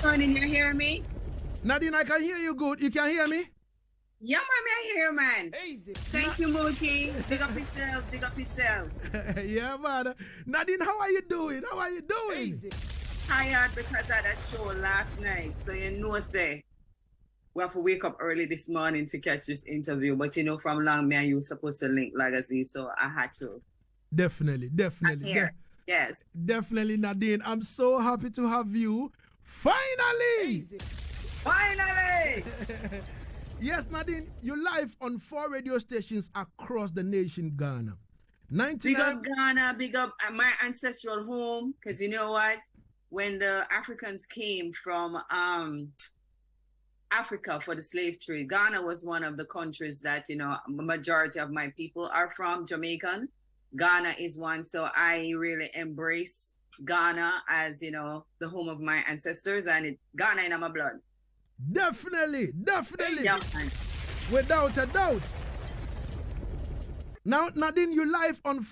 morning, you hear me? Nadine, I can hear you good. You can hear me? Yeah, man, I hear you, man. Easy. Thank you, Mookie. Big up yourself, big up yourself. Yeah, man. Nadine, how are you doing? How are you doing? Easy. Tired because I had a show last night. So you know, say, we have to wake up early this morning to catch this interview. But you know, from long, me and you supposed to link Lagazee, so I had to. Definitely. I'm here. Yes. Definitely, Nadine. I'm so happy to have you. Finally! Easy. Finally! Yes, Nadine, you're live on 4 radio stations across the nation, Ghana. Big up Ghana, big up my ancestral home, because you know what? When the Africans came from Africa for the slave trade, Ghana was one of the countries that, you know, majority of my people are from, Jamaican. Ghana is one, so I really embrace Ghana as, you know, the home of my ancestors, and Ghana in my blood. Definitely. Yeah, Without a doubt. Now, Nadine, you're live on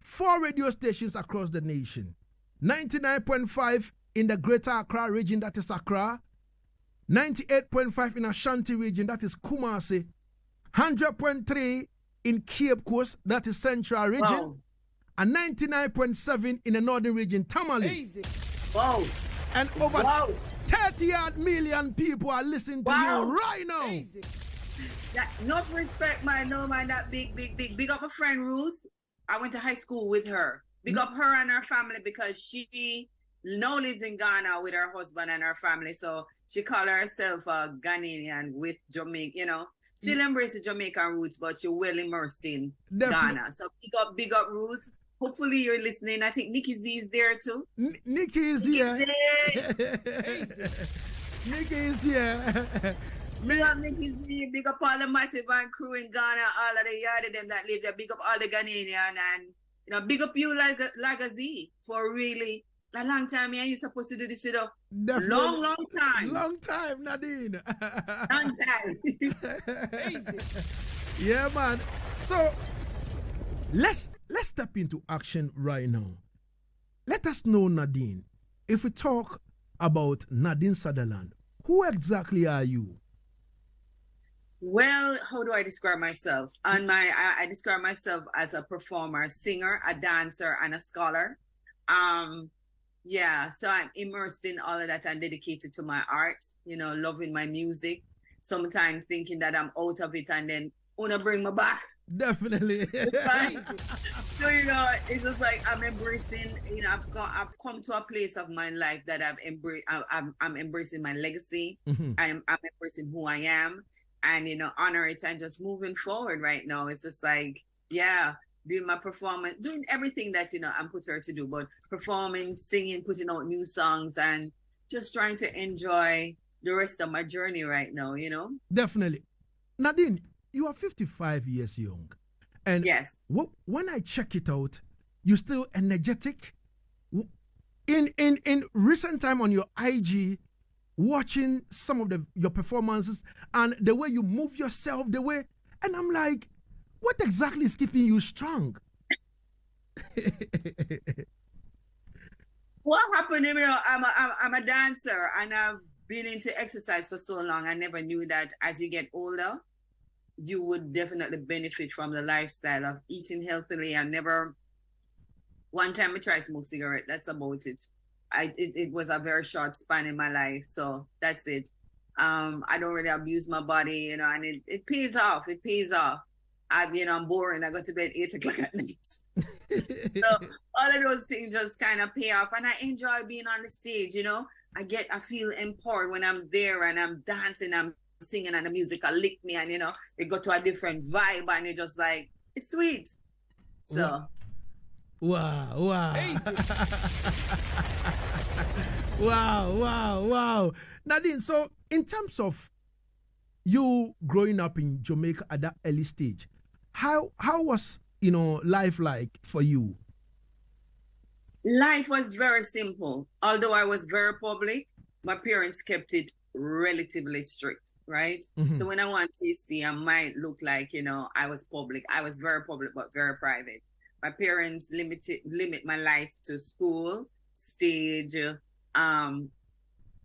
4 radio stations across the nation. 99.5 in the Greater Accra region, that is Accra. 98.5 in Ashanti region, that is Kumasi. 100.3 in Cape Coast, that is Central region. Wow. And 99.7 in the Northern region, Tamale. Easy. Wow. And over Wow. 30 million people are listening to Wow. you right now. Easy. Enough respect, man. No, man, that big. Big up a friend, Ruth. I went to high school with her. Big up her and her family, because she now lives in Ghana with her husband and her family. So she called herself a Ghanaian with Jamaica, you know. Still embrace the Jamaican roots, but you're well immersed in Ghana. So big up Ruth. Hopefully you're listening. I think Nikki Z is there too. Nikki is here. Easy. Nikki is here. Big up Nikki Z, big up all the massive and crew in Ghana, all of the Yaad them that live there. Big up all the Ghanaian, and you know, big up you Lagazee for really a long time. Yeah, you're supposed to do this, you know. Long time. Long time, Nadine. Long time. Easy. Yeah, man. So let's step into action right now. Let us know, Nadine. If we talk about Nadine Sutherland, who exactly are you? Well, how do I describe myself? I describe myself as a performer, a singer, a dancer, and a scholar. Yeah, so I'm immersed in all of that and dedicated to my art, you know, loving my music, sometimes thinking that I'm out of it and then wanna bring me back. Definitely. So, you know, it's just like I'm embracing, you know, I've come to a place of my life that I'm embracing my legacy. Mm-hmm. I'm embracing who I am, and, you know, honor it and just moving forward right now. It's just like, yeah, doing my performance, doing everything that, you know, I'm put here to do, but performing, singing, putting out new songs, and just trying to enjoy the rest of my journey right now, you know? Definitely. Nadine, you are 55 years young. And yes, when I check it out, you're still energetic. In recent time on your IG, watching some of your performances and the way you move yourself, and I'm like, what exactly is keeping you strong? What happened, you know, I'm a dancer, and I've been into exercise for so long. I never knew that as you get older, you would definitely benefit from the lifestyle of eating healthily. And one time I tried to smoke cigarette. That's about it. It was a very short span in my life. So that's it. I don't really abuse my body, you know, and it pays off. It pays off. I'm boring. I go to bed 8 o'clock at night. So all of those things just kind of pay off. And I enjoy being on the stage, you know. I feel empowered when I'm there and I'm dancing, I'm singing, and the music will lick me, and, you know, it go to a different vibe, and it just like, it's sweet. So. Wow. Easy. Wow. Nadine, so in terms of you growing up in Jamaica at that early stage, how was, you know, life like for you? Life was very simple. Although I was very public, my parents kept it relatively strict, right? Mm-hmm. So when I went to see, I might look like, you know, I was public. I was very public, but very private. My parents limit my life to school, stage,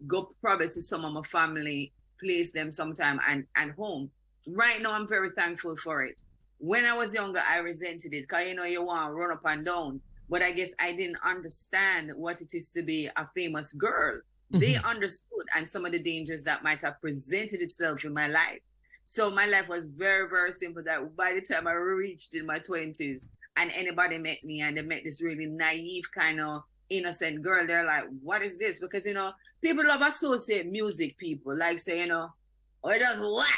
go probably to some of my family, place them sometime and home. Right now, I'm very thankful for it. When I was younger, I resented it because, you want to run up and down. But I guess I didn't understand what it is to be a famous girl. They understood, and some of the dangers that might have presented itself in my life. So my life was very, very simple, that by the time I reached in my 20s and anybody met me and they met this really naive kind of innocent girl, they're like, what is this? Because, people love associate music people, like say, oh, it does what?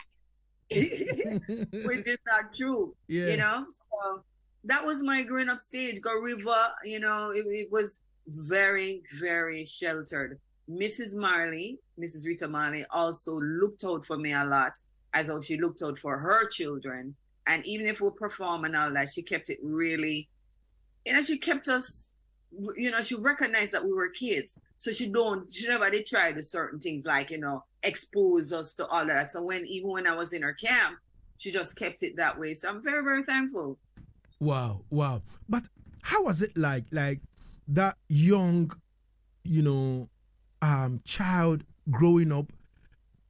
Which is not true, So that was my growing up stage. Go River, it was very, very sheltered. Mrs. Rita Marley also looked out for me a lot, as how she looked out for her children. And even if we perform and all that, she kept it really, she kept us, she recognized that we were kids. So she never did try to certain things like, expose us to all that. So even when I was in her camp, she just kept it that way. So I'm very, very thankful. Wow. But how was it like that young, child growing up,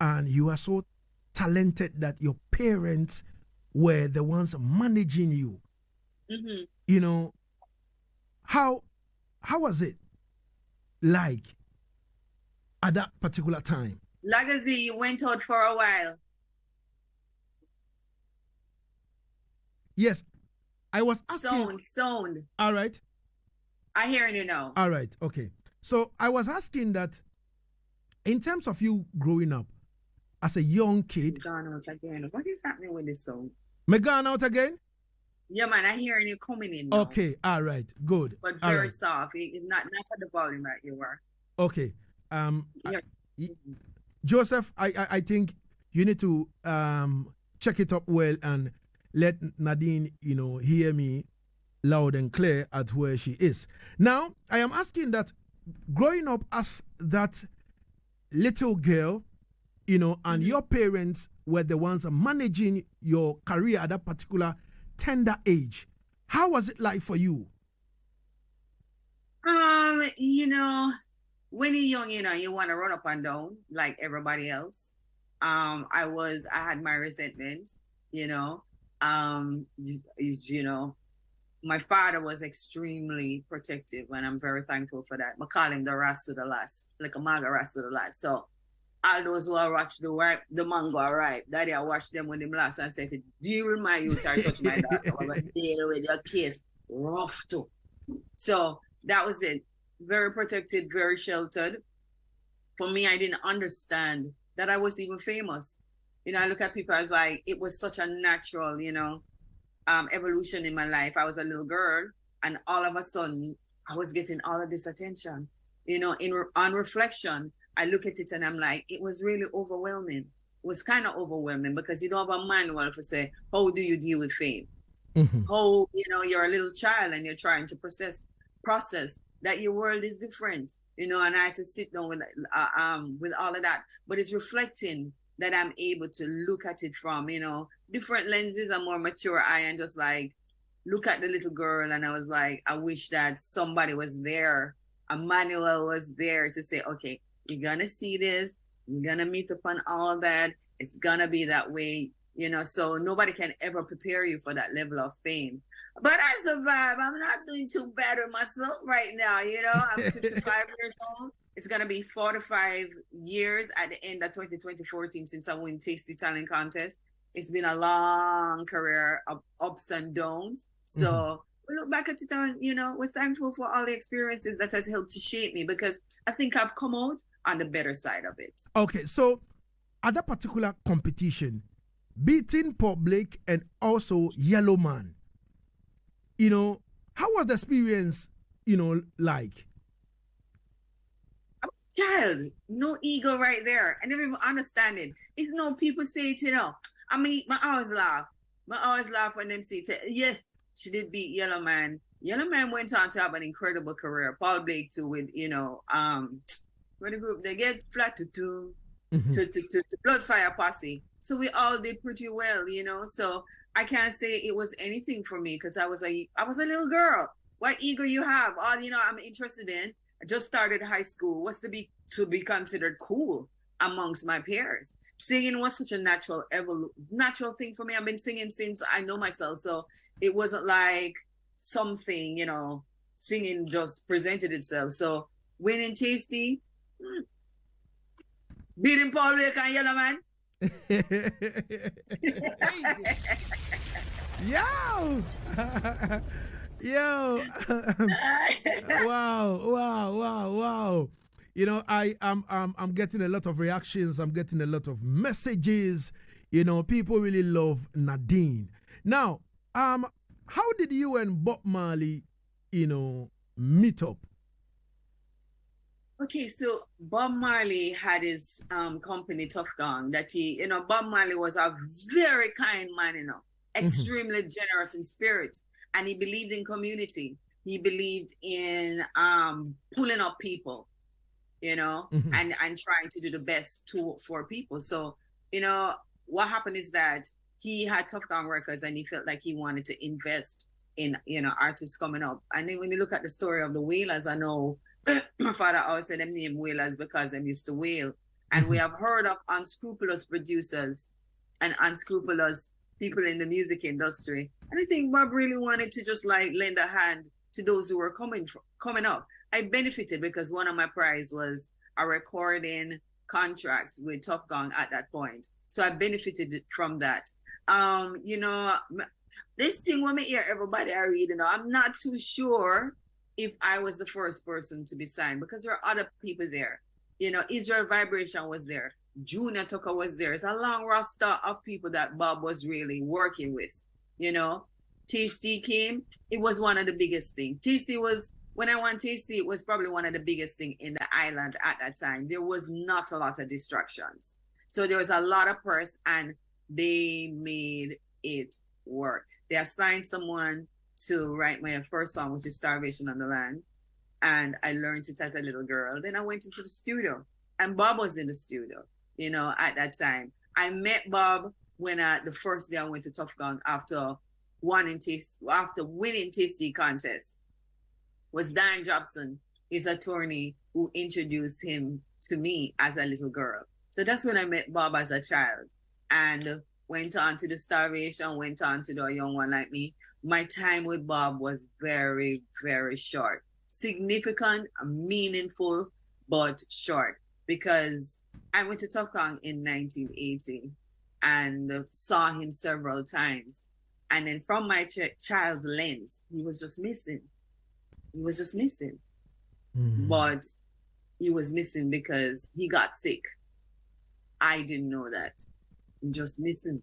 and you are so talented that your parents were the ones managing you? How was it like at that particular time? Lagazee, you went out for a while. Yes, I was asking. Sound. All right. I hear you now. All right. Okay. So I was asking that in terms of you growing up as a young kid. Gone out again. What is happening with this song? Me gone out again? Yeah, man. I hearing you coming in now. Okay. All right. Good. But very soft. Not at the volume that you were. Okay. Joseph, I think you need to check it up well and let Nadine, hear me loud and clear at where she is. Now, I am asking that growing up as that little girl, and your parents were the ones managing your career at that particular tender age, how was it like for you? When you're young, you want to run up and down like everybody else. I had my resentment, my father was extremely protective, and I'm very thankful for that. I call him the Ras to the last, like a maga Ras to the last. So all those who are watch the mango are ripe, daddy, I watch them when them last and say, if you deal with my youth or touch my daughter, I'm going to deal with your case rough too. So that was it. Very protected, very sheltered. For me, I didn't understand that I was even famous. I look at people as like, it was such a natural, evolution in my life. I was a little girl, and all of a sudden, I was getting all of this attention. On reflection, I look at it and I'm like, it was really overwhelming. It was kind of overwhelming because you don't have a manual to say, how do you deal with fame? How, you're a little child and you're trying to process that your world is different, and I had to sit down with all of that. But it's reflecting that I'm able to look at it from, different lenses, a more mature eye, and just like look at the little girl. And I was like, I wish that somebody was there, a manual was there to say, okay, you're gonna see this, you're gonna meet upon all that, it's gonna be that way, so nobody can ever prepare you for that level of fame. But I survived. I'm not doing too bad with myself right now, I'm 55 years old. It's going to be 45 years at the end of 2014 since I won Tasty Talent Contest. It's been a long career of ups and downs. So we look back at it and, we're thankful for all the experiences that has helped to shape me, because I think I've come out on the better side of it. Okay, so at that particular competition, beating Public and also Yellow Man, how was the experience, like? Child, no ego right there. I never even understand it. It's people say it, I mean, I always laugh. I always laugh when them say it. Yeah, she did beat Yellow Man. Yellow Man went on to have an incredible career. Paul Blake too, with, with the group, they get flat to Bloodfire Posse. So we all did pretty well, So I can't say it was anything for me because I was a little girl. What ego you have? All I'm interested in I just started high school. What's to be considered cool amongst my peers? Singing was such a natural thing for me. I've been singing since I know myself, so it wasn't like something, singing just presented itself. So winning Tasty, beating Paul Wake and Yellow Man. Yo! Yo! Wow. I'm getting a lot of reactions. I'm getting a lot of messages. People really love Nadine. Now, how did you and Bob Marley, meet up? Okay, so Bob Marley had his company Tough Gong that Bob Marley was a very kind man, extremely generous in spirit, and he believed in community. He believed in pulling up people, and trying to do the best for people. So, what happened is that he had Tough Gong Records and he felt like he wanted to invest in, artists coming up. And then when you look at the story of the Wailers, I know my father always said them name Wailers because them used to wail. And we have heard of unscrupulous producers and unscrupulous people in the music industry. And I think Bob really wanted to just like lend a hand to those who were coming up. I benefited because one of my prize was a recording contract with Tough Gong at that point. So I benefited from that. This thing when I hear everybody I read, I'm not too sure if I was the first person to be signed because there are other people there. Israel Vibration was there. Junior Tucker was there. It's a long roster of people that Bob was really working with. Tasty came. It was one of the biggest things. Tasty was, when I went Tasty, it was probably one of the biggest things in the island at that time. There was not a lot of distractions. So there was a lot of press and they made it work. They assigned someone to write my first song, which is Starvation on the Land. And I learned it as a little girl. Then I went into the studio and Bob was in the studio, at that time. I met Bob when the first day I went to Tough Gong after winning Tasty contest. Was Dan Jobson, his attorney, who introduced him to me as a little girl. So that's when I met Bob as a child and went on to the Starvation, went on to the Young One Like Me. My time with Bob was very, very short. Significant, meaningful, but short because I went to Tough Gong in 1980 and saw him several times. And then from my child's lens, he was just missing. But he was missing because he got sick. I didn't know that. I'm just missing.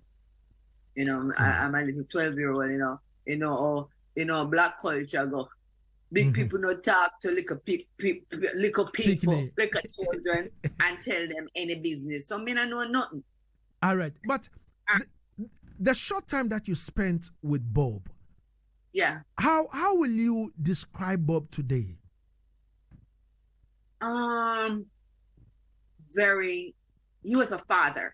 I'm a little 12-year-old, black culture go. Big people no talk to little people, little children, and tell them any business. So me I know nothing. All right. But the short time that you spent with Bob, yeah. How will you describe Bob today? He was a father,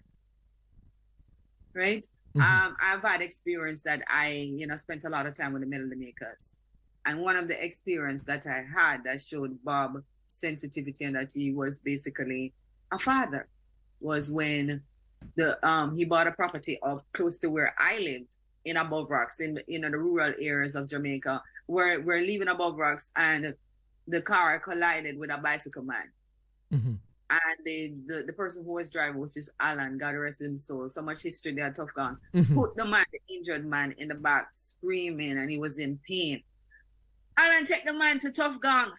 right? I've had experience that I, spent a lot of time with the Melody Makers. And one of the experience that I had that showed Bob sensitivity and that he was basically a father was when he bought a property up close to where I lived in Above Rocks in the rural areas of Jamaica. We're leaving Above Rocks and the car collided with a bicycle man. And the person who was driving, which is Alan, God rest his soul, so much history there, Tough Gong, put the injured man in the back screaming and he was in pain. Alan take the man to Tough Gong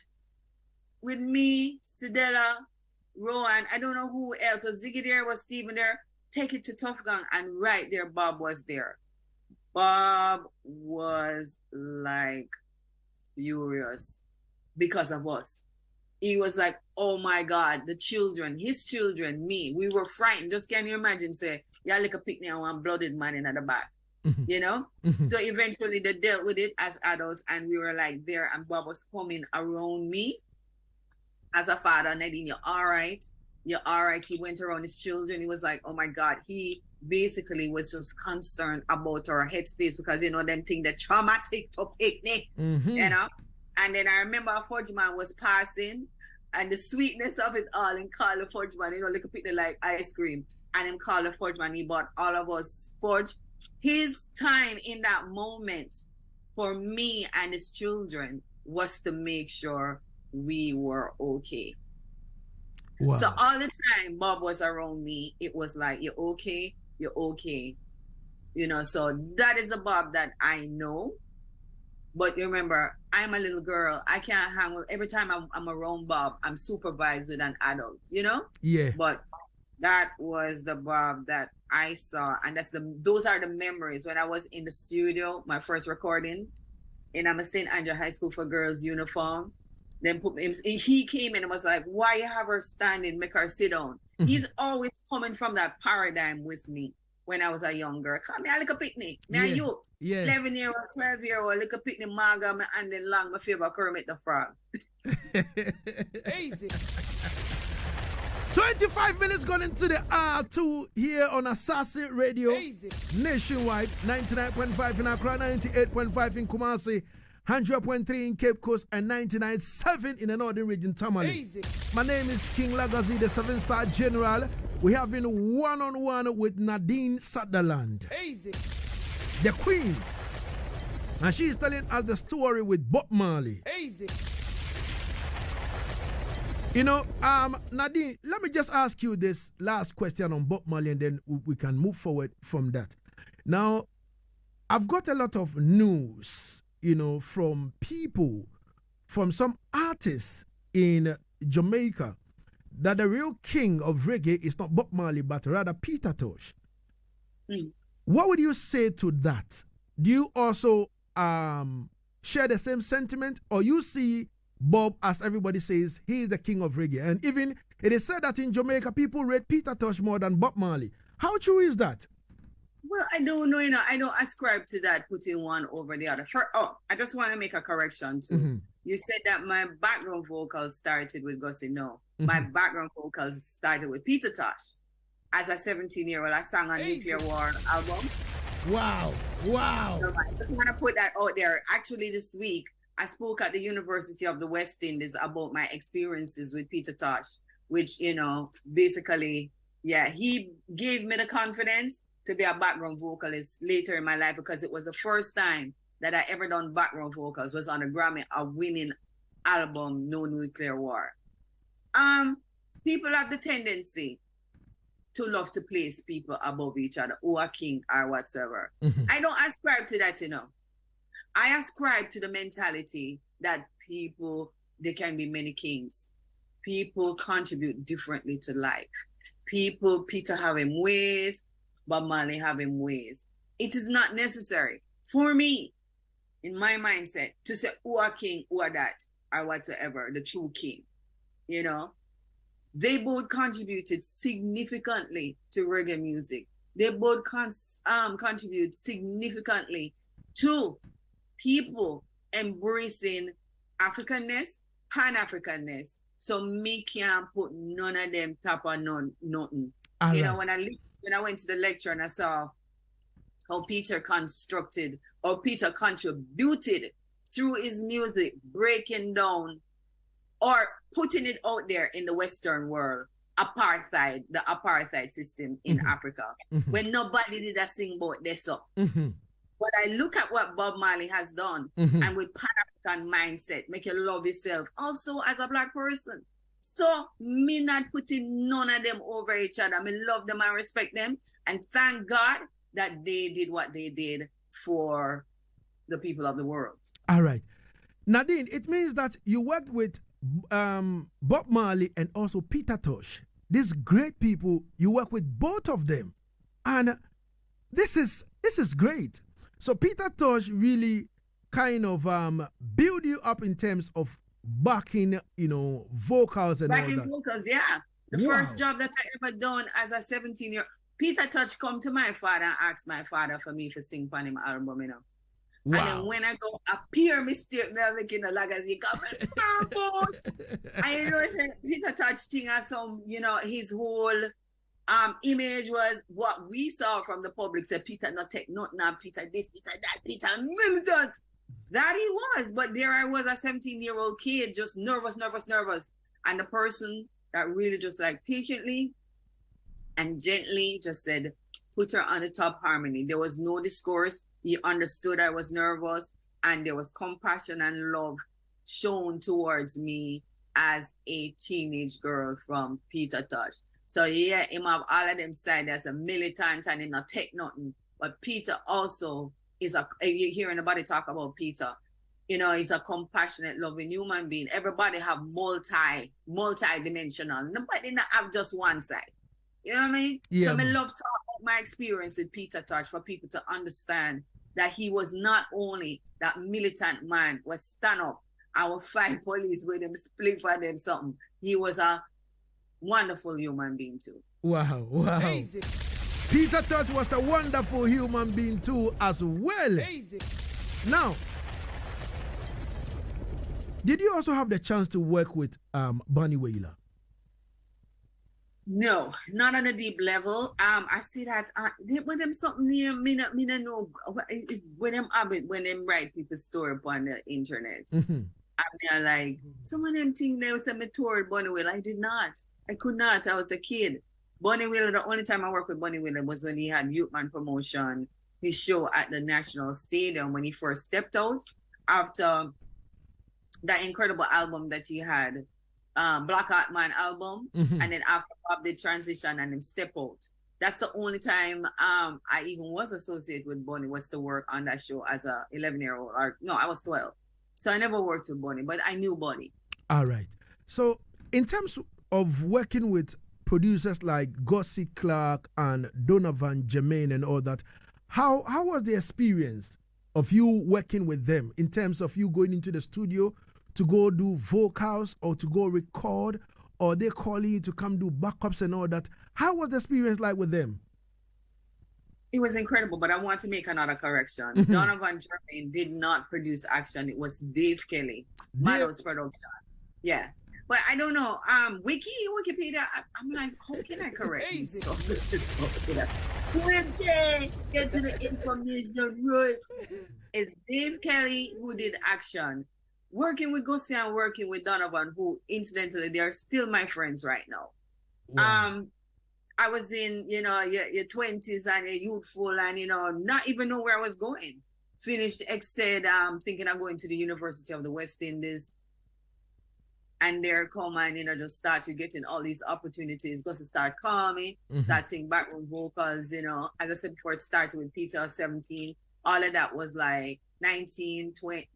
with me, Sidella, Rowan, I don't know who else. Was Ziggy there? Was Stephen there? Take it to Tough Gong, and right there, Bob was there. Bob was like furious because of us. He was like, oh my God, the children, his children, me, we were frightened. Just can you imagine, say, y'all like a picnic and one blooded man in the back, So eventually they dealt with it as adults and we were like there and Bob was coming around me as a father. Nadine, you're all right. You're all right. He went around his children. He was like, oh my God. He basically was just concerned about our headspace because, them think that traumatic to picnic, And then I remember a fudge man was passing, and the sweetness of it all, and called the fudge man, you know, like a picnic like ice cream. And him called the fudge man, he bought all of us fudge. His time in that moment for me and his children was to make sure we were okay. Wow. So all the time Bob was around me, it was like, you're okay, you're okay. You know, so that is a Bob that I know. But remember, I'm a little girl. I can't hang with, every time I'm around Bob, I'm supervised with an adult, you know? Yeah. But that was the Bob that I saw. And those are the memories when I was in the studio, my first recording, and I'm a St. Andrew High School for Girls uniform. Then he came in and was like, why you have her standing, make her sit down? Mm-hmm. He's always coming from that paradigm with me when I was a young girl. Come here, look a picnic. Me a youth. 11-year-old, 12-year-old, look a picnic, maga, me and then long, my favorite Kermit the Frog. Easy. 25 minutes gone into the R2 here on Asaase Radio. Easy. Nationwide, 99.5 in Accra, 98.5 in Kumasi, 100.3 in Cape Coast, and 99.7 in the Northern Region, Tamale. Easy. My name is King Lagazee, the 7-star general. We have been one-on-one with Nadine Sutherland, Easy. the queen. And she is telling us the story with Bob Marley. Easy. You know, Nadine, let me just ask you this last question on Bob Marley, and then we can move forward from that. Now, I've got a lot of news, you know, from people, from some artists in Jamaica, that the real king of reggae is not Bob Marley, but rather Peter Tosh. Mm. What would you say to that? Do you also share the same sentiment, or you see Bob, as everybody says, he is the king of reggae? And even it is said that in Jamaica, people rate Peter Tosh more than Bob Marley. How true is that? Well, I don't know, you know, I don't ascribe to that, putting one over the other. I just want to make a correction too. Mm-hmm. You said that my background vocals started with Gussie. No, my background vocals started with Peter Tosh. As a 17-year-old, I sang on Nuclear War album. Wow. Wow. So I just want to put that out there. Actually, this week, I spoke at the University of the West Indies about my experiences with Peter Tosh, which, you know, basically, yeah, he gave me the confidence to be a background vocalist later in my life, because it was the first time that I ever done background vocals, was on a Grammy, a winning album, No Nuclear War. People have the tendency to love to place people above each other, or a king or whatsoever. Mm-hmm. I don't ascribe to that, you know. I ascribe to the mentality that people, there can be many kings. People contribute differently to life. Peter have him ways, Bob Marley have him ways. It is not necessary for me, in my mindset, to say who a king, who a that, or whatsoever, the true king. You know, they both contributed significantly to reggae music. They both contribute significantly to people embracing Africanness, Pan-Africanness. So me can't put none of them top on nothing. All you right. know, when I went to the lecture and I saw how Peter constructed, or Peter contributed through his music, breaking down or putting it out there in the Western world, the apartheid system in Africa, when nobody did a sing about this up. But I look at what Bob Marley has done, and with Pan-African mindset, make you love yourself, also as a Black person. So me not putting none of them over each other. I love them and respect them, and thank God that they did what they did for the people of the world. All right. Nadine, it means that you worked with Bob Marley and also Peter Tosh. These great people, you work with both of them. And this is great. So Peter Tosh really kind of build you up in terms of backing, you know, vocals and backing all that. vocals, yeah. The first job that I ever done as a 17-year-old, Peter Tosh come to my father and ask my father for me to sing on him album, you know. Wow. And then when I go appear mistake, me making a Lagazee comment, and you know, Peter Tosh thing as some, you know, his whole image was what we saw from the public. Said Peter not take nothing, Peter this, Peter that, Peter that. That he was. But there I was, a 17-year-old kid, just nervous. And the person that really just like patiently and gently just said, put her on the top harmony. There was no discourse. He understood I was nervous, and there was compassion and love shown towards me as a teenage girl from Peter Tosh. So yeah, him have all of them side as a militant and he not take nothing. But Peter also is you hear anybody talk about Peter, you know, he's a compassionate, loving human being. Everybody have multi-dimensional. Nobody not have just one side. You know what I mean? Yeah, so I love to talk about my experience with Peter Tosh for people to understand that he was not only that militant man, was stand up, I will fight police with him, split for them something. He was a wonderful human being too. Wow. Easy. Peter Tosh was a wonderful human being too as well. Easy. Now, did you also have the chance to work with Bunny Wailer? No, not on a deep level. I see that when them something near me no know when them write people's story upon the internet. Mm-hmm. I mean, like some of them think they was a mentor Bunny Wailer. I did not. I could not. I was a kid. Bunny Wailer, the only time I worked with Bunny Wailer was when he had Youth Man Promotion, his show at the National Stadium when he first stepped out after that incredible album that he had, Black Heart Man album, Mm-hmm. and then after Bob did transition and him step out. That's the only time I even was associated with Bunny, was to work on that show as a 11-year-old. Or no, I was 12. So I never worked with Bunny, but I knew Bunny. All right. So in terms of working with producers like Gussie Clark and Donovan Jermaine and all that, how was the experience of you working with them in terms of you going into the studio to go do vocals or to go record, or they calling you to come do backups and all that? How was the experience like with them? It was incredible, but I want to make another correction. Mm-hmm. Donovan Jermaine did not produce Action. It was Dave Kelly, Mado's production. Yeah. But I don't know. Wikipedia, I'm like, how can I correct this stuff? When they get to the information right, it's Dave Kelly who did Action. Working with Gussie and working with Donovan, who incidentally, they're still my friends right now. Wow. I was in, your 20s and you're youthful and, not even know where I was going. Finished said, thinking I'm going to the University of the West Indies. And there come and, just started getting all these opportunities. Gussie started calling me, start singing background vocals, as I said before, it started with Peter, 17. All of that was like 19,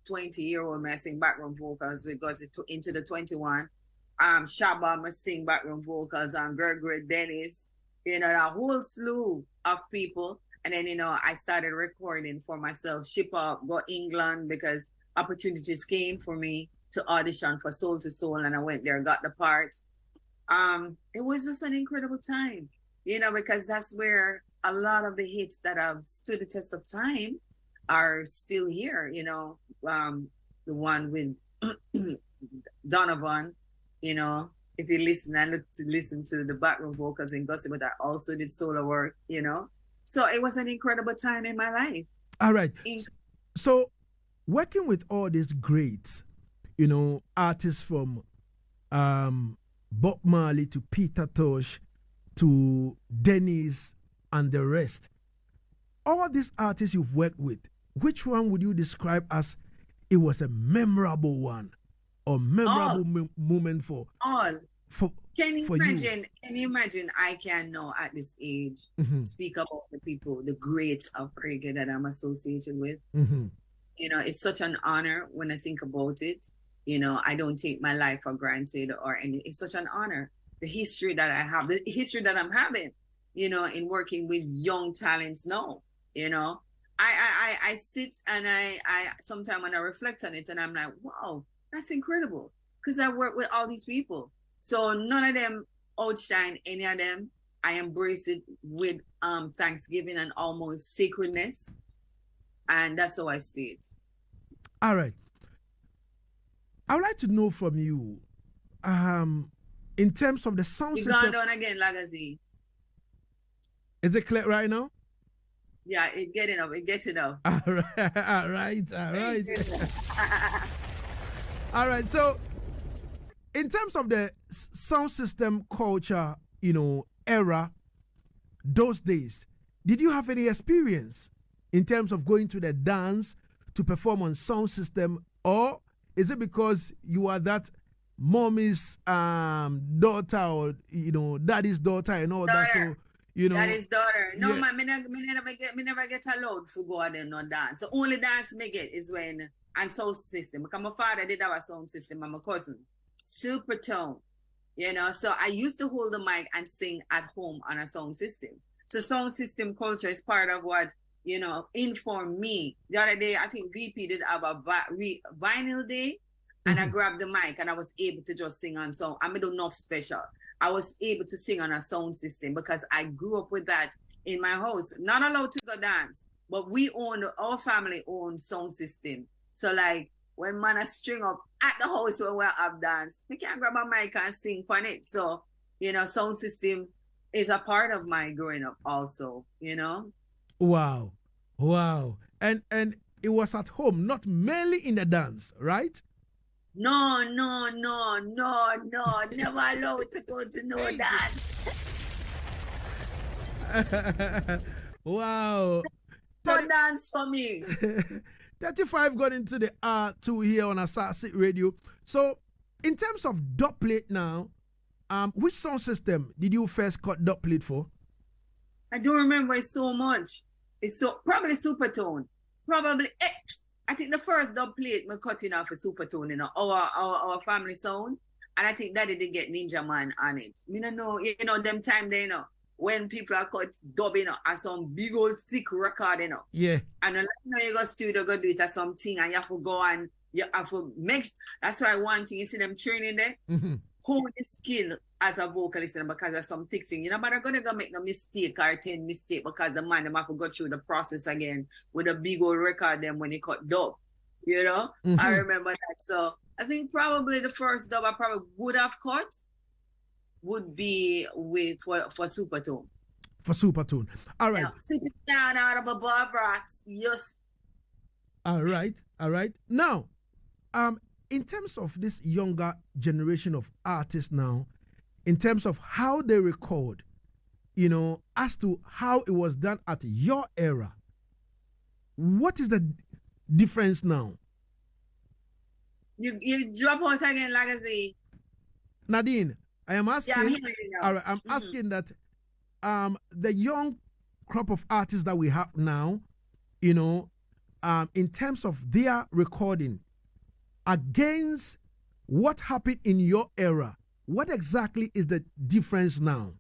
20-year-old me sing background vocals. We got into the 21. Shabba me sing background vocals, and Gregory Dennis, a whole slew of people. And then, I started recording for myself, ship up, go England, because opportunities came for me to audition for Soul to Soul, and I went there, got the part. It was just an incredible time, because that's where a lot of the hits that have stood the test of time are still here, the one with Donovan, if you listen to the background vocals in Gussie, but I also did solo work, So it was an incredible time in my life. All right. So working with all these greats, artists from Bob Marley to Peter Tosh to Dennis and the rest, all these artists you've worked with, which one would you describe as it was a memorable one or memorable moment for? All. Can you imagine? You? Can you imagine? I can now at this age speak about the people, the greats of reggae that I'm associated with. Mm-hmm. It's such an honor when I think about it. I don't take my life for granted or any. It's such an honor. The history that I have, the history that I'm having, in working with young talents now, I sit and I sometimes when I reflect on it and I'm like, wow, that's incredible. Because I work with all these people. So none of them outshine any of them. I embrace it with thanksgiving and almost sacredness. And that's how I see it. All right. I would like to know from you, in terms of the sound system. You've gone down again, Lagazee. Is it clear right now? Yeah, it getting up. All right, all right, all right. All right. So, in terms of the sound system culture, era, those days, did you have any experience in terms of going to the dance to perform on sound system, or is it because you are that mommy's daughter or daddy's daughter and all that? So that is daughter. No, yeah. man, me never get allowed to go out there no dance. So only dance me get is when and sound system. Because my father did have a sound system and my cousin. Super tone. So I used to hold the mic and sing at home on a sound system. So sound system culture is part of what, informed me. The other day, I think VP did have a vinyl day, and I grabbed the mic and I was able to just sing on song. I made enough special. I was able to sing on a sound system because I grew up with that in my house. Not allowed to go dance, but our family owned sound system. So like when man a string up at the house when we have dance, we can grab a mic and sing on it. So, sound system is a part of my growing up also, Wow. And it was at home, not mainly in the dance, right? No. Never allowed to go to no dance. Wow. No dance for me. 35 got into the R2 here on Asaase Radio. So, in terms of dub plate now, which sound system did you first cut dub plate for? I don't remember it so much. It's probably Supertone. Probably, I think the first dub plate we cutting off a Supertone, our family sound. And I think Daddy did get Ninja Man on it. Me don't know, them time they when people are cut dubbing at some big old thick record, Yeah. And you go studio, go do it at something, and you have to go and you have to make. That's why one thing you see them training there, hone the skill as a vocalist, because there's some thick thing. But I'm gonna go make no mistake or 10 mistake because the man them have to go through the process again with a big old record them when they cut dub. I remember that. So I think probably the first dub I probably would have cut would be for Supertone. For Supertone. All right. Sitting down out of above rocks. Yes. All right. Now, in terms of this younger generation of artists now, in terms of how they record, as to how it was done at your era, what is the difference now? You drop out again, Lagazee. Nadine, I am asking. Yeah, I'm hearing you now. All right, I'm asking that the young crop of artists that we have now, in terms of their recording against what happened in your era, what exactly is the difference now?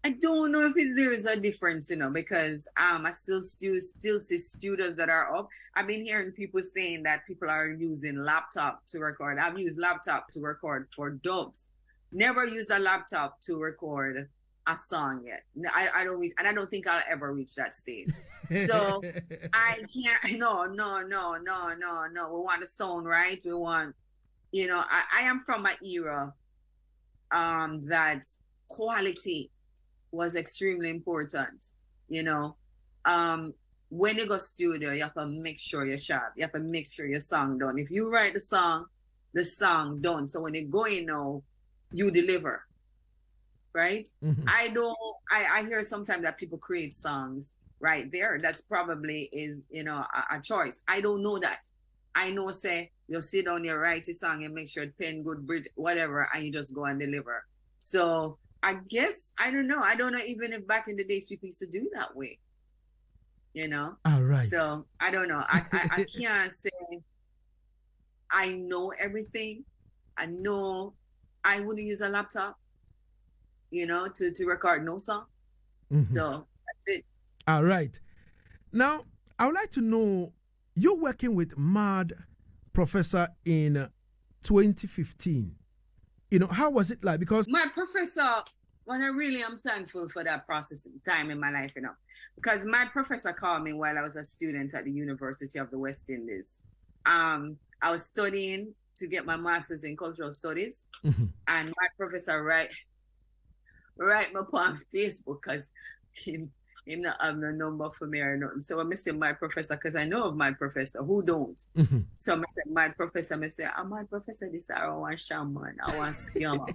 I don't know if there is a difference, because I still see studios that are up. I've been hearing people saying that people are using laptop to record. I've used laptop to record for dubs. Never used a laptop to record a song yet. I don't reach, and I don't think I'll ever reach that stage. So I can't. No. We want the sound right. We want, I am from an era that quality was extremely important. When you go studio, you have to make sure you're sharp. You have to make sure your song done. If you write the song done. So when you go in now, you deliver. Right? I hear sometimes that people create songs right there. That's probably is, a choice. I don't know that. I know, say, you sit down, you write a song and make sure it's pen good, bridge, whatever, and you just go and deliver. So I guess, I don't know. I don't know even if back in the days people used to do that way. All right. So I don't know. I can't say I know everything. I know I wouldn't use a laptop, to record no song. So that's it. All right. Now, I would like to know, you're working with Mad Professor in 2015. How was it like? Because my professor, and I really am thankful for that process time in my life, because my professor called me while I was a student at the University of the West Indies. I was studying to get my master's in cultural studies, and my professor write me up on Facebook because him not have no number for me or nothing. So I say my professor, because I know of my professor, who don't. So I say my professor, I say, oh, my professor, this I want shaman, I want scammer.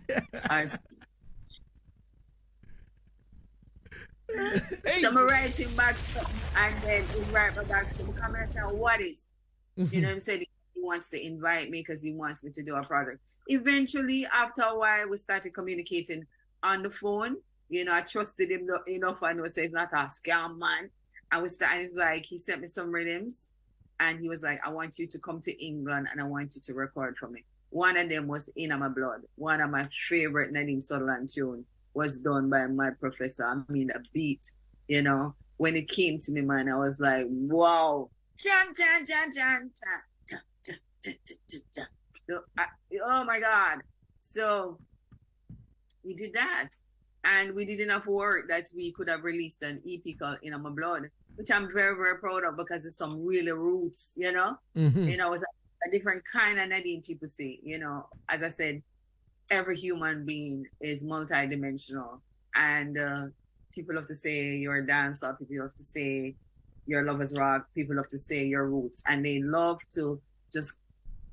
So I write him back something, and then he write me back to him, come and say, what is? You know, he said he wants to invite me because he wants me to do a project. Eventually, after a while, we started communicating on the phone. You know, I trusted him enough. I know say he's not a scam man. And we started, like, he sent me some rhythms, and he was like, I want you to come to England and I want you to record for me. One of them was In My Blood. One of my favorite Nadine Sutherland tune was done by my professor. I mean, a beat, you know. When it came to me, man, I was like, wow. Chan, chan, chan, chan, chan. Oh my God. So we did that. And we did enough work that we could have released an EP called In My Blood, which I'm very, very proud of because it's some really roots, you know? You know, it's a different kind of Nadine people say, you know. As I said, every human being is multidimensional. And people love to say you're a dancer, people love to say your lovers rock, people love to say your roots. And they love to just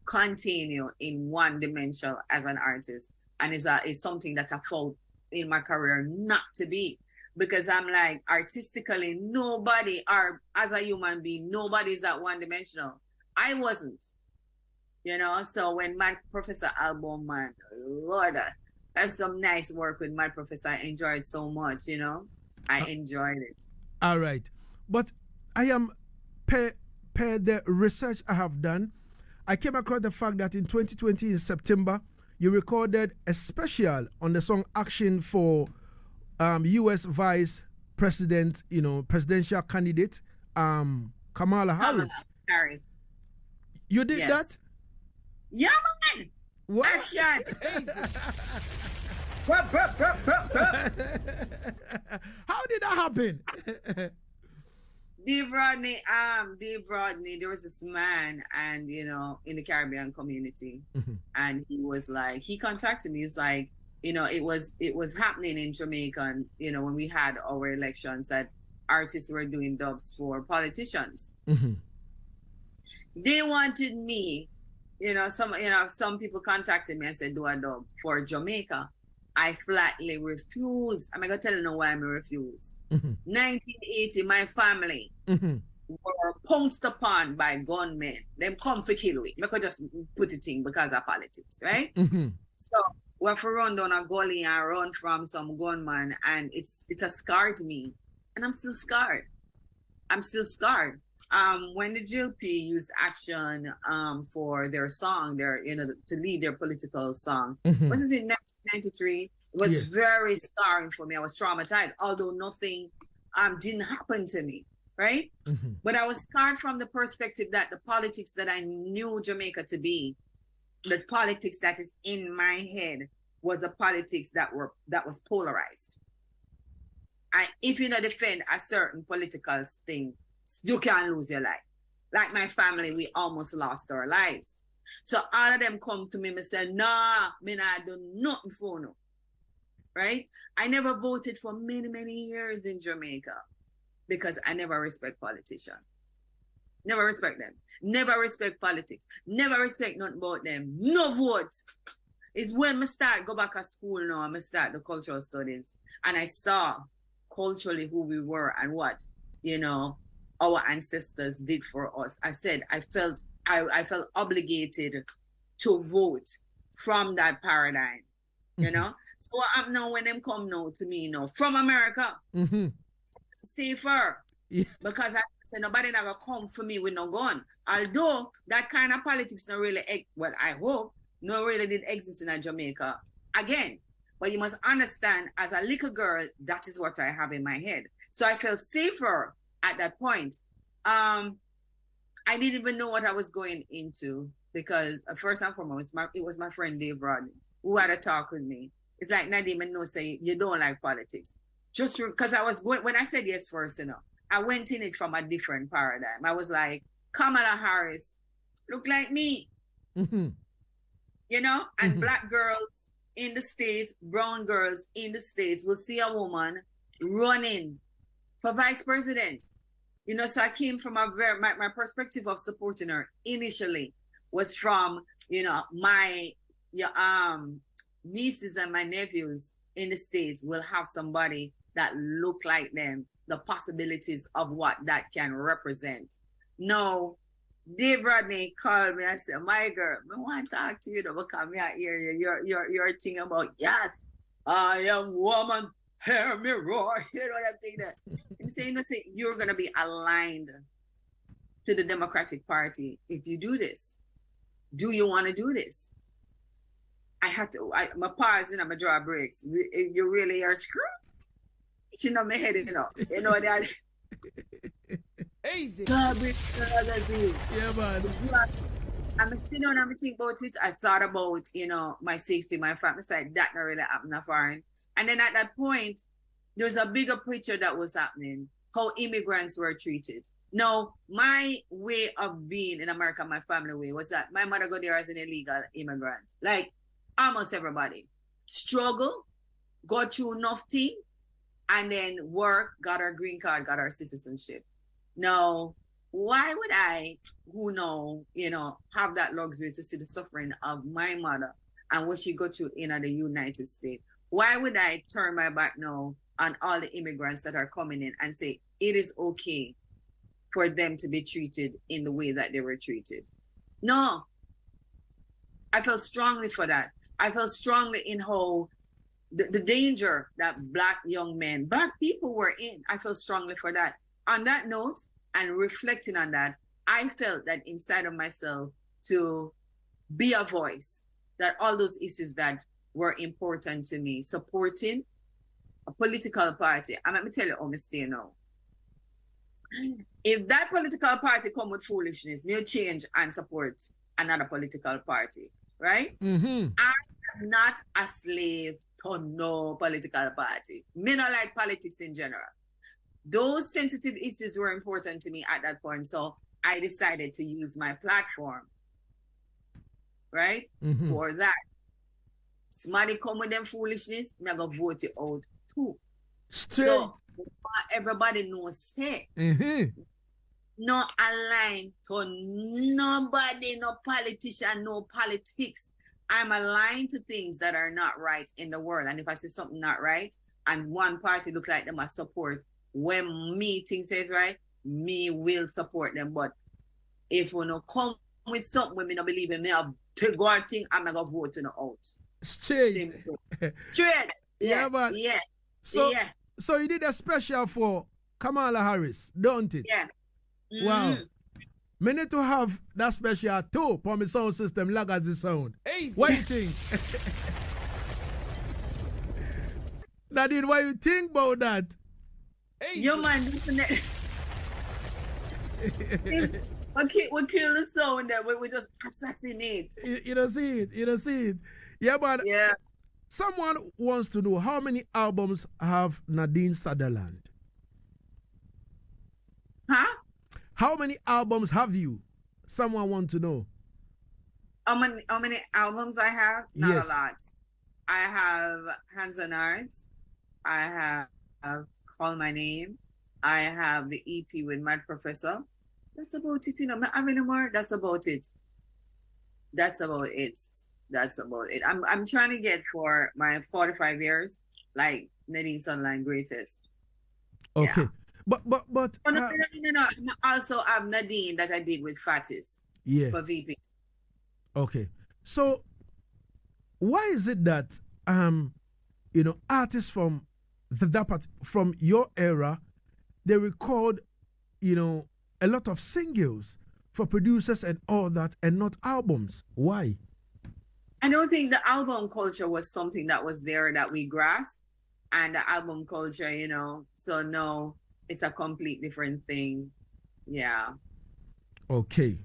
contain you in one dimension as an artist. And it's something that I felt in my career not to be, because I'm like, artistically, nobody, or as a human being, nobody is that one dimensional. I wasn't, you know. So when my professor album, man, Lord, that's some nice work with my professor. I enjoyed so much, you know. I enjoyed it. All right, but I am per the research I have done, I came across the fact that in 2020 in September you recorded a special on the song Action for U.S. Vice President, you know, presidential candidate, Kamala Harris. You did that? Yeah, man. What? Action. How did that happen? Dave Rodney, there was this man, and you know, in the Caribbean community, and he was like, he contacted me. He's like, you know, it was happening in Jamaica, and you know, when we had our elections, that artists were doing dubs for politicians. They wanted me, some people contacted me and said, do a dub for Jamaica. I flatly refused. I'm going to tell you why I refused. 1980, my family were pounced upon by gunmen. Them come for kill we. I could just put it in because of politics, right? So we have to run down a gully and run from some gunman, and it's a scar to me. And I'm still scarred. When the GLP used Action for their song, to lead their political song, was it in 1993? It was very scarring for me. I was traumatized, although nothing didn't happen to me, right? But I was scarred from the perspective that the politics that I knew Jamaica to be, the politics that is in my head, was a politics that was polarized. And if you don't defend a certain political thing, you can lose your life. Like my family, we almost lost our lives. So all of them come to me and say, nah, me not do nothing for no. Right? I never voted for many, many years in Jamaica because I never respect politicians. Never respect them. Never respect politics. Never respect nothing about them. No vote. It's when I go back to school now, I start the cultural studies. And I saw culturally who we were and what, our ancestors did for us. I said I felt obligated to vote from that paradigm, So what happen now when them come now to me from America, safer, because I said nobody not gonna come for me with no gun. Although that kind of politics not really, I hope, no really did exist in Jamaica again. But you must understand, as a little girl, that is what I have in my head. So I felt safer at that point. I didn't even know what I was going into because first and foremost, it was my friend Dave Rodney who had a talk with me. It's like, Nadine, I know say you don't like politics. Just because I was going, when I said yes first, I went in it from a different paradigm. I was like, Kamala Harris look like me, and Black girls in the States, brown girls in the States will see a woman running for vice president. You know, so I came from my perspective of supporting her initially was from, you know, my nieces and my nephews in the States will have somebody that look like them, the possibilities of what that can represent. No, Dave Rodney called me and said, my girl, I want to talk to you though, because me I hear you, your thing about, yes, I am woman, hear me roar, you know that thing that. I'm saying, you're going to be aligned to the Democratic Party if you do this. Do you want to do this? I had to, my pause and I'm going to draw breaks. You really are screwed. You know, my head, you know that. Easy. Yeah, man. I'm sitting down and think about it. I thought about, you know, my safety, my family. I said, that not really happened foreign. And then at that point, there was a bigger picture that was happening, how immigrants were treated. Now, my way of being in America, my family way, was that my mother got there as an illegal immigrant. Like almost everybody. Struggle, got through enough thing, and then work, got our green card, got our citizenship. Now, why would I, who know, you know, have that luxury to see the suffering of my mother and what she got through in the United States? Why would I turn my back now on all the immigrants that are coming in and say it is okay for them to be treated in the way that they were treated? No. I felt strongly for that. I felt strongly in how the danger that black young men, black people were in. I felt strongly for that. On that note, and reflecting on that, I felt that inside of myself to be a voice, that all those issues that were important to me, supporting a political party. And let me tell you how I stay now. If that political party come with foolishness, we'll change and support another political party, right? Mm-hmm. I'm not a slave to no political party. Me not like politics in general. Those sensitive issues were important to me at that point. So I decided to use my platform, right? Mm-hmm. For that. Somebody come with them foolishness, me go vote it out too. Straight. So everybody knows say. Mm-hmm. No aligned to nobody, no politician, no politics. I'm aligned to things that are not right in the world. And if I see something not right, and one party look like them as support, when me things says right, me will support them. But if we no come with something when me no believe in, me have to go and think I'm gonna vote to the out. Straight. Straight. Yeah, but yeah. So, yeah. So you did a special for Kamala Harris, don't it? Yeah. Wow. Me need to have that special too for my sound system, Lagazee sound. Easy. What do you think? Nadine, what you think about that? Easy. Your man, we kill the sound that we just assassinate. You don't see it. You don't see it. Yeah, but Yeah. someone wants to know how many albums have Nadine Sutherland? Huh? How many albums have you? Someone wants to know. How many albums I have? Not Yes. a lot. I have Hands on Arts. I have Call My Name. I have the EP with Mad Professor. That's about it, you know. I have any more? That's about it. That's about it. That's about it. I'm trying to get for my 45 years, like Nadine Sutherland greatest. Okay. Yeah. But Oh, no. I also have Nadine that I did with Fatis yeah. for VP. Okay. So why is it that artists from from your era, they record, a lot of singles for producers and all that and not albums? Why? I don't think the album culture was something that was there that we grasped, and the album culture, so no, it's a complete different thing. Yeah. Okay.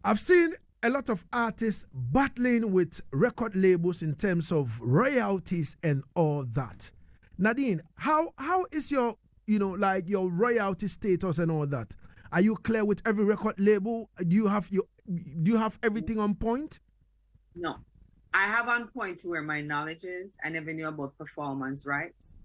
I've seen a lot of artists battling with record labels in terms of royalties and all that. Nadine, how is your, your royalty status and all that? Are you clear with every record label? Do you have everything on point? No. I have on point to where my knowledge is. I never knew about performance rights.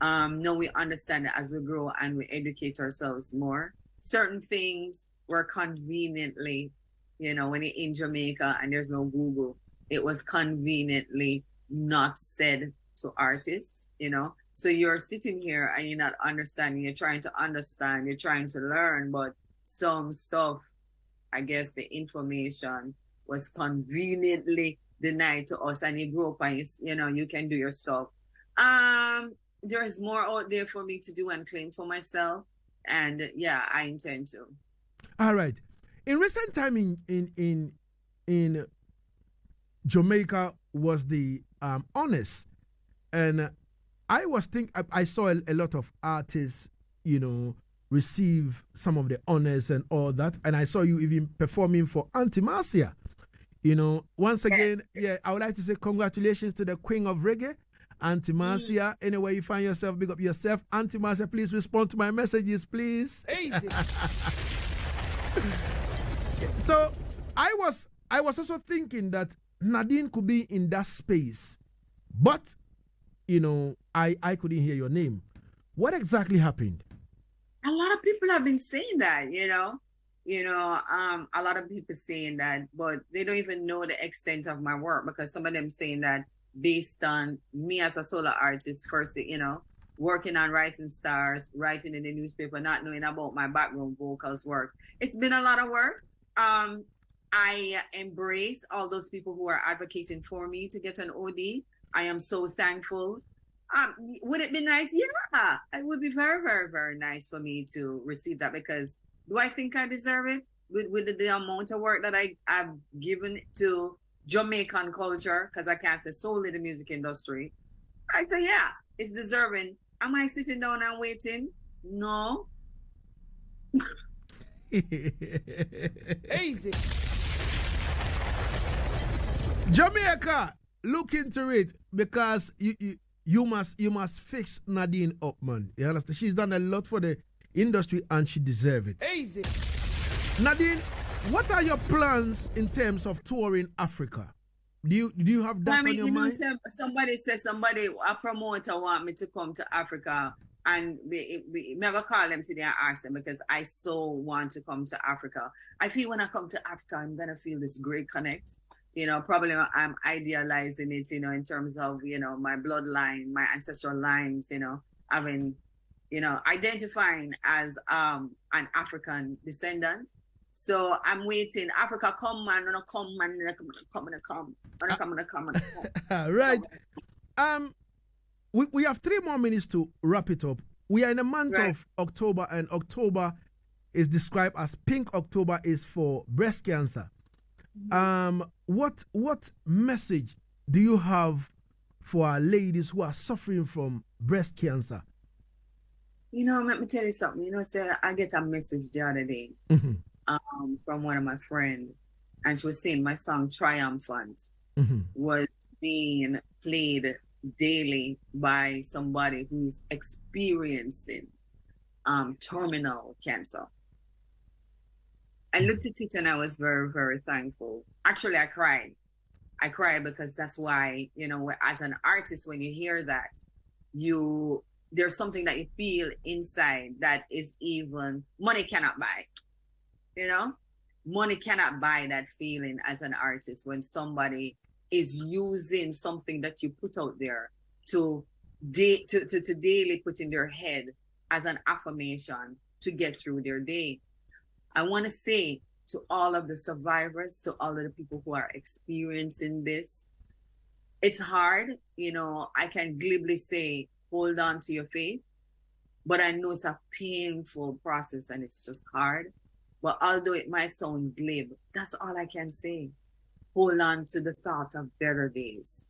No, we understand that as we grow and we educate ourselves more, certain things were conveniently, when you're in Jamaica and there's no Google, it was conveniently not said to artists, So you're sitting here and you're not understanding, you're trying to understand, you're trying to learn, but some stuff, I guess the information was conveniently denied to us, and you grew up and you can do your stuff. There's more out there for me to do and claim for myself, and yeah, I intend to. All right. In recent time in Jamaica was the honors, and I saw a lot of artists, receive some of the honors and all that, and I saw you even performing for Auntie Marcia. Once again, I would like to say congratulations to the Queen of Reggae, Auntie Marcia. Anywhere you find yourself, big up yourself. Auntie Marcia, please respond to my messages, please. Easy. So I was also thinking that Nadine could be in that space, but I couldn't hear your name. What exactly happened? A lot of people have been saying that, a lot of people saying that, but they don't even know the extent of my work, because some of them saying that based on me as a solo artist, first, working on Rising Stars, writing in the newspaper, not knowing about my background vocals work. It's been a lot of work. I embrace all those people who are advocating for me to get an OD. I am so thankful. Would it be nice? Yeah, it would be very, very, very nice for me to receive that, because do I think I deserve it with the amount of work that I've given to Jamaican culture, because I can't say solely the music industry. I say, yeah, it's deserving. Am I sitting down and waiting? No. Easy. Jamaica, look into it, because you must fix Nadine up, man. You understand? She's done a lot for the industry and she deserves it. Easy. Nadine, what are your plans in terms of touring Africa? Do you have that on your mind? Somebody said a promoter want me to come to Africa, and me gonna call them today and ask them, because I so want to come to Africa. I feel when I come to Africa, I'm gonna feel this great connect. Probably I'm idealizing it, in terms of, my bloodline, my ancestral lines, having, identifying as an African descendant. So I'm waiting. Africa, come, man, come, man, come. Right. We have 3 more minutes to wrap it up. We are in the month of October, and October is described as Pink October is for breast cancer. What message do you have for our ladies who are suffering from breast cancer? Let me tell you something. I get a message the other day from one of my friends, and she was saying my song Triumphant was being played daily by somebody who's experiencing terminal cancer. I looked at it and I was very, very thankful. Actually, I cried. I cried because that's why, as an artist, when you hear that, there's something that you feel inside that is even money cannot buy. Money cannot buy that feeling as an artist, when somebody is using something that you put out there to daily put in their head as an affirmation to get through their day. I want to say to all of the survivors, to all of the people who are experiencing this, it's hard. I can glibly say, hold on to your faith, but I know it's a painful process and it's just hard. But although it might sound glib, that's all I can say. Hold on to the thought of better days.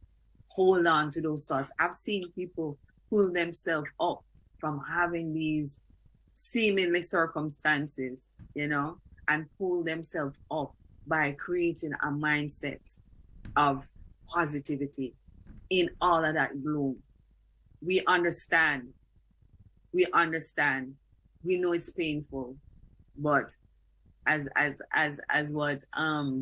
Hold on to those thoughts. I've seen people pull themselves up from having these seemingly circumstances, and pull themselves up by creating a mindset of positivity in all of that gloom. We understand. We know it's painful, but as what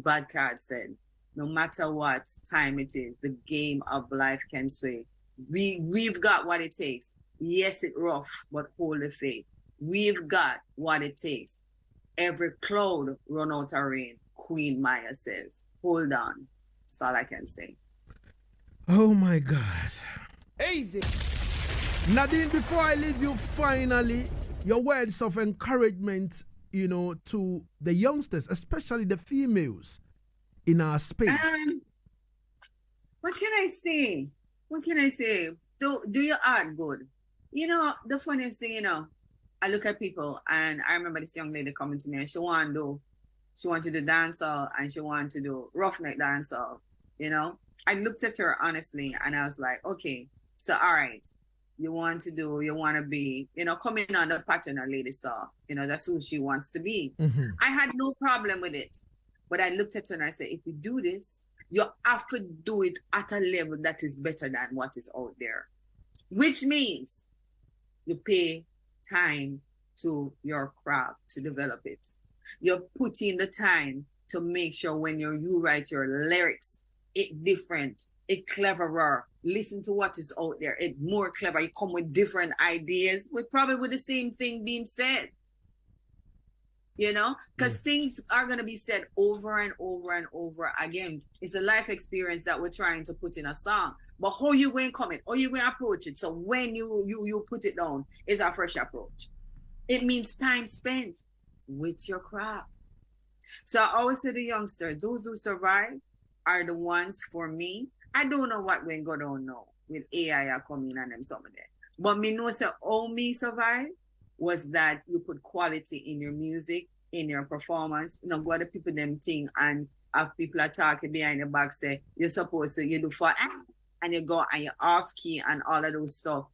Bad Card said, no matter what time it is, the game of life can sway. We've got what it takes. Yes, it's rough, but hold the faith. We've got what it takes. Every cloud run out of rain, Queen Maya says. Hold on. That's all I can say. Oh my God. Easy. Nadine, before I leave you, finally, your words of encouragement, you know, to the youngsters, especially the females in our space. What can I say? What can I say? Do your art good. You know, the funniest thing, you know, I look at people and I remember this young lady coming to me and she wanted to do dancehall and she wanted to do roughneck dancehall, you know. I looked at her honestly and I was like, okay, so all right, you want to be, you know, coming on the pattern a lady saw, you know, that's who she wants to be. Mm-hmm. I had no problem with it. But I looked at her and I said, if you do this, you have to do it at a level that is better than what is out there. Which means you pay time to your craft to develop it. You're putting the time to make sure when you write your lyrics, it different, it cleverer. Listen to what is out there. It more clever. You come with different ideas with probably with the same thing being said. You know, because things are going to be said over and over and over again. It's a life experience that we're trying to put in a song. But how you going to come in? How you going to approach it? So when you put it down, is a fresh approach. It means time spent with your craft. So I always say to youngsters, those who survive are the ones for me. I don't know what we're going to do now with AI coming and them some of that. But me know say how me survive was that you put quality in your music, in your performance. You know, go to people them thing and have people are talking behind your back say you're supposed to you do for and you go and you're off key and all of those stuff.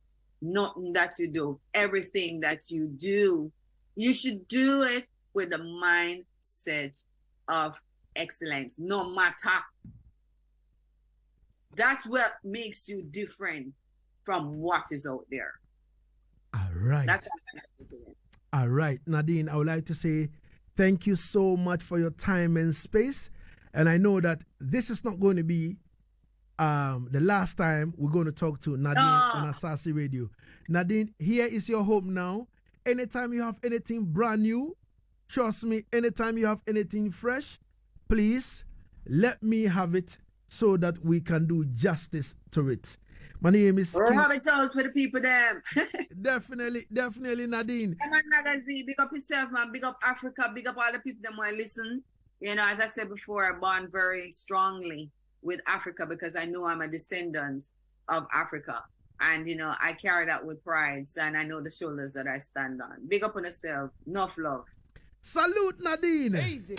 Nothing that you do, everything that you do, you should do it with the mindset of excellence, no matter. That's what makes you different from what is out there. All right. That's all I have to say. All right, Nadine, I would like to say thank you so much for your time and space. And I know that this is not going to be the last time we're going to talk to Nadine on Asaase Radio. Nadine, here is your home now. Anytime you have anything brand new, trust me, anytime you have anything fresh, please let me have it so that we can do justice to it. My name is Rub it out for the people there. Definitely, Nadine. Come on, Lagazee, big up yourself, man. Big up Africa. Big up all the people that want to listen. You know, as I said before, I bond very strongly with Africa because I know I'm a descendant of Africa. And, you know, I carry that with pride. And I know the shoulders that I stand on. Big up on yourself. Enough love. Salute, Nadine. Easy.